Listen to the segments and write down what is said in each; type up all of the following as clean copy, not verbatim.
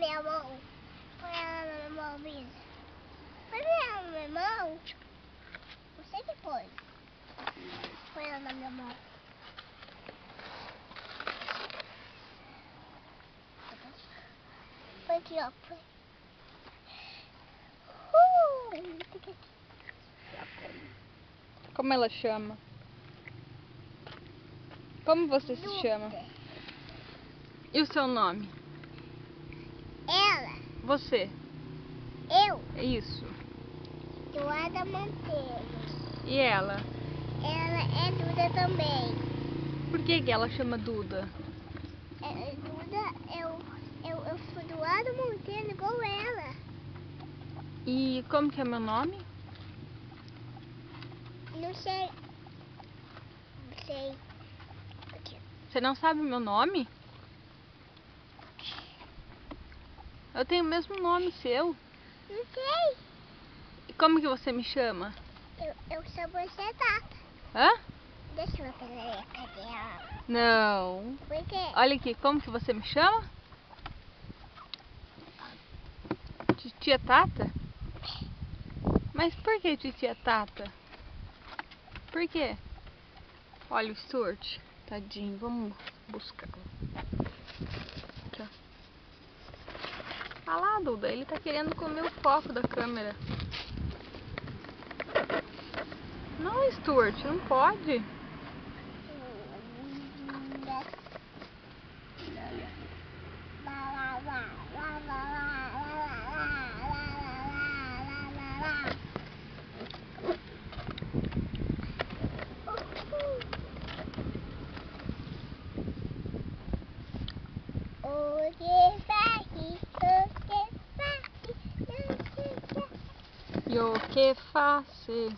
minha mão. Põe ela na minha mão, Bisa. Põe ela na minha mão. Você que põe. Põe ela na minha mão. Põe aqui, ó. Põe. Fica aqui. Como ela chama? Como você se chama? E o seu nome? Ela. Você. Eu. É isso. Eduarda Monteiro. E ela? Ela é Duda também. Por que ela chama Duda? Duda, eu sou Eduarda Monteiro igual ela. E como que é meu nome? Não sei. Não sei. Aqui. Você não sabe o meu nome? Eu tenho o mesmo nome seu. Não sei. E como que você me chama? Eu sou você, Tata. Hã? Deixa eu ver a perereca dela. Não. Por quê? Olha aqui, como que você me chama? Titia Tata? Mas por que Titia Tata? Por quê? Olha o Stuart. Tadinho, vamos buscá-lo. Aqui, ó. Ah lá, Duda, ele tá querendo comer o foco da câmera. Não, Stuart, não pode. E o que faço?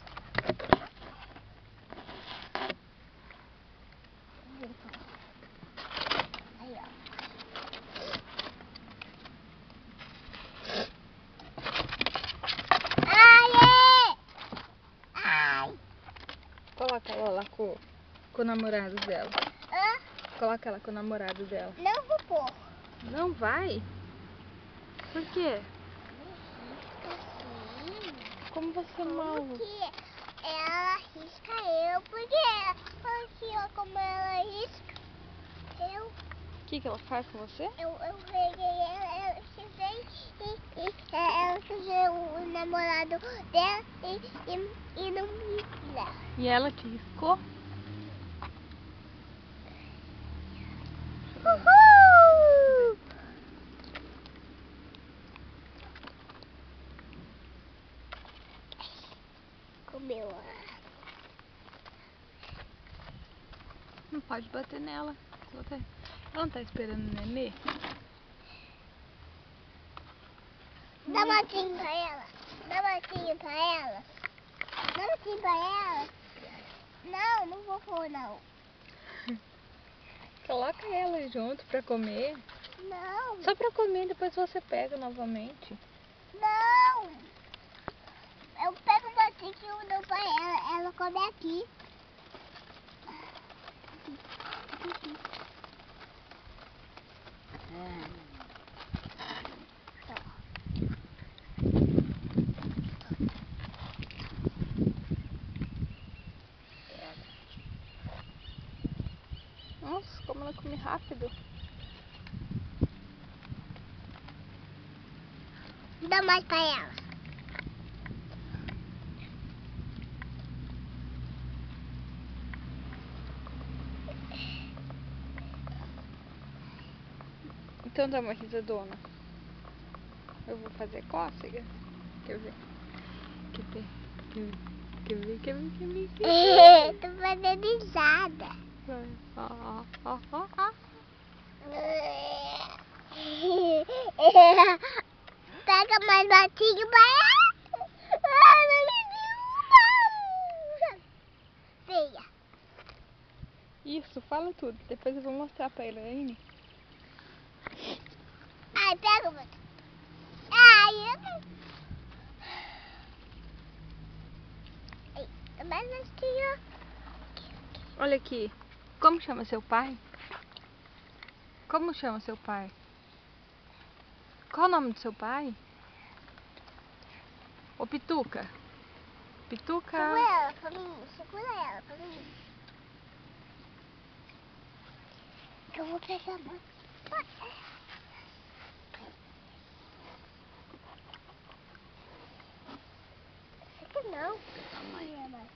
Coloca ela lá com o namorado dela. Coloca ela com o namorado dela. Não vou pôr. Não vai? Por quê? Como você é mal? Porque ela risca eu. Porque ó, como ela risca eu. O que ela faz com você? Eu peguei ela cisei e ela cisei o namorado dela e não me dá. E ela te riscou? Uhul! Comeu ela. Não pode bater nela. Ela não tá esperando o nenê? Dá matinho pra ela. Dá matinho pra ela. Dá matinho pra ela. Não, não vou pôr não. Coloca ela junto pra comer. Não. Só pra comer, depois você pega novamente. Não. Eu pego o matinho e eu dou pra ela. Ela come aqui. Nossa, como ela come rápido. Dá mais pra ela. Então dá uma risadona. Eu vou fazer cócega. Quer ver? Quer ver? Quer ver? Quer ver? Quer ver? Quer ver? Tô fazendo risada. Vai. Pega mais matinho pra ela. Ai, meu Deus. Feia. Isso, fala tudo. Depois eu vou mostrar pra Elaine. Ai, pega o matinho. Ai, eu não... Ai, mais matinho. Olha aqui. Como chama seu pai? Como chama seu pai? Qual o nome do seu pai? Ô, Pituca. Pituca. Segura ela pra mim. Segura ela pra mim. Que eu vou pegar muito. Isso aqui não. Mãe,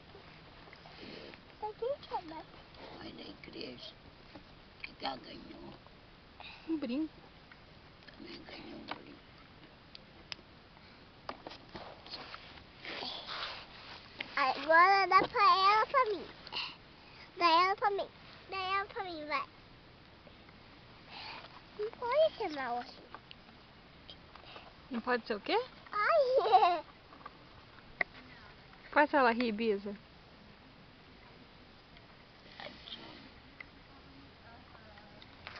Isso aqui chama. mãe da igreja, que já ganhou, Um brinco. também ganhou um brinco. Agora dá pra ela pra mim. Dá ela pra mim. Dá ela pra mim, vai. Não pode ser mal assim. Não pode ser o quê? Ai! Faz ela rir, Bisa.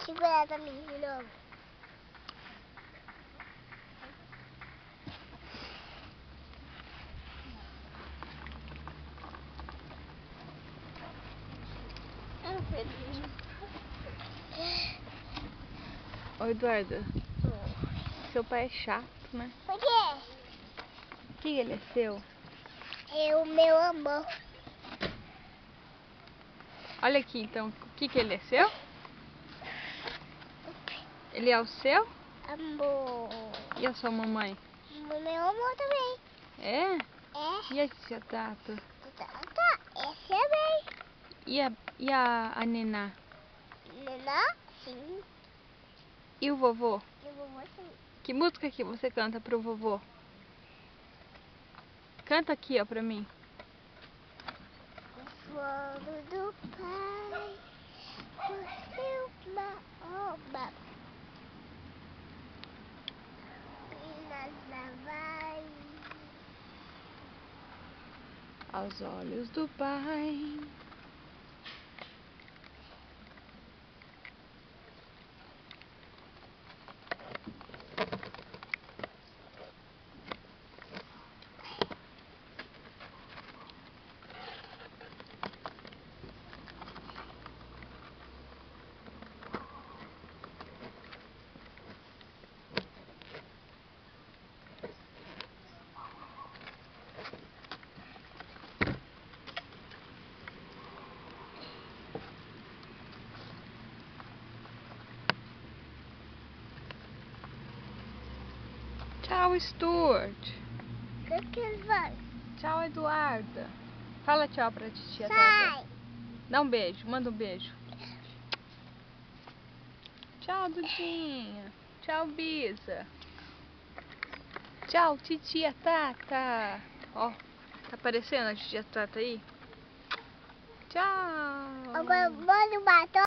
Segura ela pra mim de novo. Ô, Eduardo, seu pai é chato, né? Por quê? O que ele é seu? É o meu amor. Olha aqui, então, o que ele é seu? Ele é o seu? Amor. E a sua mamãe? O meu amor também. É? É. E a tia Tata? Tá. Esse é bem. E a Nená? Nená? Sim. E o vovô? E o vovô sim. Que música que você canta pro vovô? Canta aqui, ó, pra mim. O fogo do pai, o uma oba. E nós vai. Aos olhos do pai. Tchau, Stuart. Que vai? Tchau, Eduarda. Fala tchau pra titia Tata. Sai. Dá um beijo, manda um beijo. Tchau, Dudinha. Tchau, Bisa. Tchau, titia Tata. Ó, tá aparecendo a titia Tata aí? Tchau. Agora manda o batom.